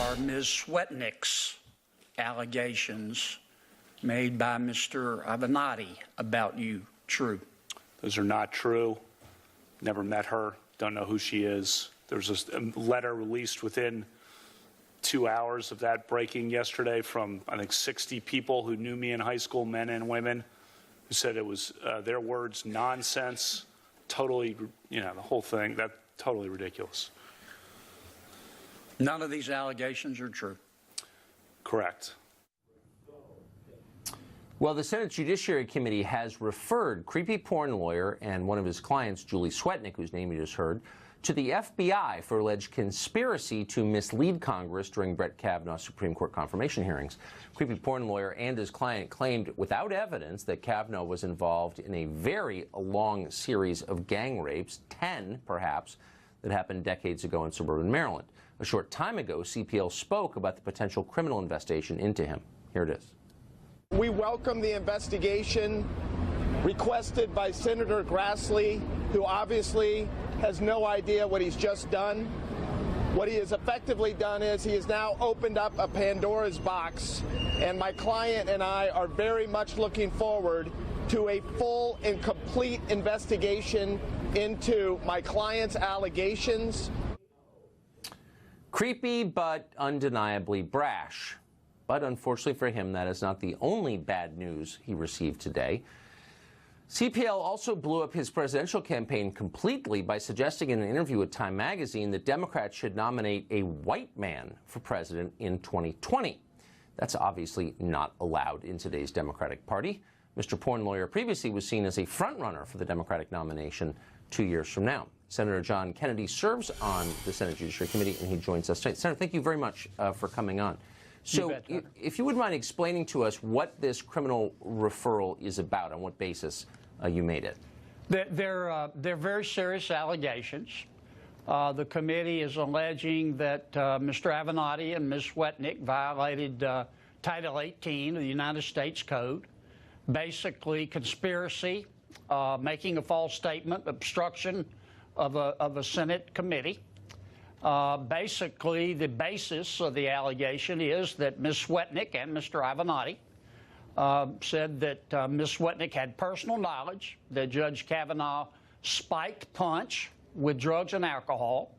Are Ms. Swetnick's allegations made by Mr. Avenatti about you true? Those are not true. Never met her. Don't know who she is. There was a letter released within 2 hours of that breaking yesterday from, I think, 60 people who knew me in high school, men and women, who said it was, their words, nonsense, totally, the whole thing, that's totally ridiculous. None of these allegations are true. Correct. Well, the Senate Judiciary Committee has referred creepy porn lawyer and one of his clients, Julie Swetnick, whose name you just heard, to the FBI for alleged conspiracy to mislead Congress during Brett Kavanaugh's Supreme Court confirmation hearings. Creepy porn lawyer and his client claimed without evidence that Kavanaugh was involved in a very long series of gang rapes, 10 perhaps, that happened decades ago in suburban Maryland. A short time ago, CPL spoke about the potential criminal investigation into him. Here it is. We welcome the investigation requested by Senator Grassley, who obviously has no idea what he's just done. What he has effectively done is he has now opened up a Pandora's box, and my client and I are very much looking forward to a full and complete investigation into my client's allegations. Creepy, but undeniably brash. But unfortunately for him, that is not the only bad news he received today. CPL also blew up his presidential campaign completely by suggesting in an interview with Time magazine that Democrats should nominate a white man for president in 2020. That's obviously not allowed in today's Democratic Party. Mr. Porn Lawyer previously was seen as a frontrunner for the Democratic nomination 2 years from now. Senator John Kennedy serves on the Senate Judiciary Committee, and he joins us tonight. Senator, thank you very much for coming on. So if you would mind explaining to us what this criminal referral is about, on what basis you made it. They're very serious allegations. The committee is alleging that Mr. Avenatti and Ms. Swetnick violated Title 18 of the United States Code, basically conspiracy, making a false statement, obstruction of a Senate committee. Basically, the basis of the allegation is that Ms. Swetnick and Mr. Avenatti said that Ms. Swetnick had personal knowledge that Judge Kavanaugh spiked punch with drugs and alcohol,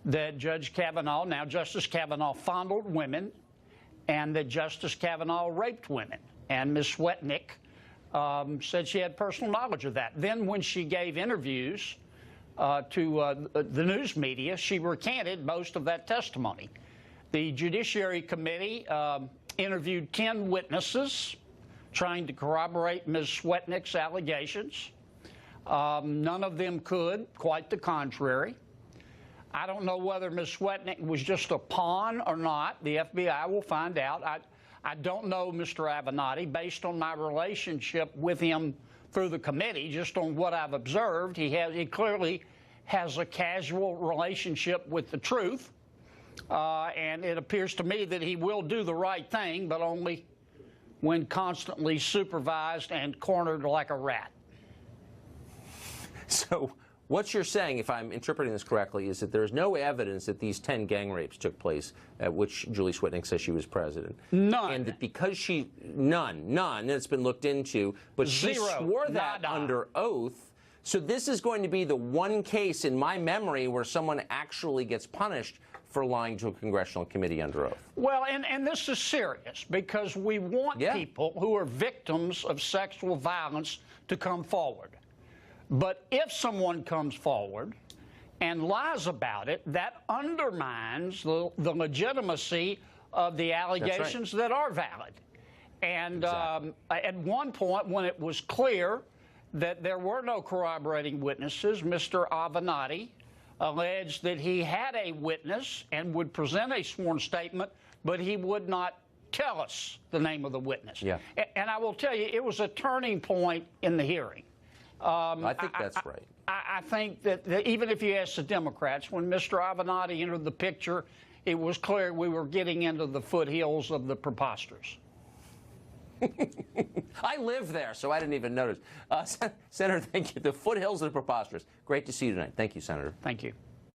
that Judge Kavanaugh, now Justice Kavanaugh, fondled women, and that Justice Kavanaugh raped women. And Ms. Swetnick said she had personal knowledge of that. Then when she gave interviews to the news media, she recanted most of that testimony. The Judiciary Committee interviewed 10 witnesses trying to corroborate Ms. Swetnick's allegations. None of them could, quite the contrary. I don't know whether Ms. Swetnick was just a pawn or not. The FBI will find out. I don't know Mr. Avenatti. Based on my relationship with him through the committee, just on what I've observed, he clearly has a casual relationship with the truth, and it appears to me that he will do the right thing, but only when constantly supervised and cornered like a rat. So what you're saying, if I'm interpreting this correctly, is that there's no evidence that these 10 gang rapes took place at which Julie Swetnick says she was president. None. And that because none, it's been looked into, but she swore that under oath. So this is going to be the one case in my memory where someone actually gets punished for lying to a congressional committee under oath. Well, and this is serious because we want people who are victims of sexual violence to come forward. But if someone comes forward and lies about it, that undermines the legitimacy of the allegations that are valid. And at one point, when it was clear that there were no corroborating witnesses, Mr. Avenatti alleged that he had a witness and would present a sworn statement, but he would not tell us the name of the witness. Yeah. And I will tell you, it was a turning point in the hearing. I think that's right. I think that even if you ask the Democrats, when Mr. Avenatti entered the picture, it was clear we were getting into the foothills of the preposterous. I live there, so I didn't even notice. Senator, thank you. The foothills of the preposterous. Great to see you tonight. Thank you, Senator. Thank you.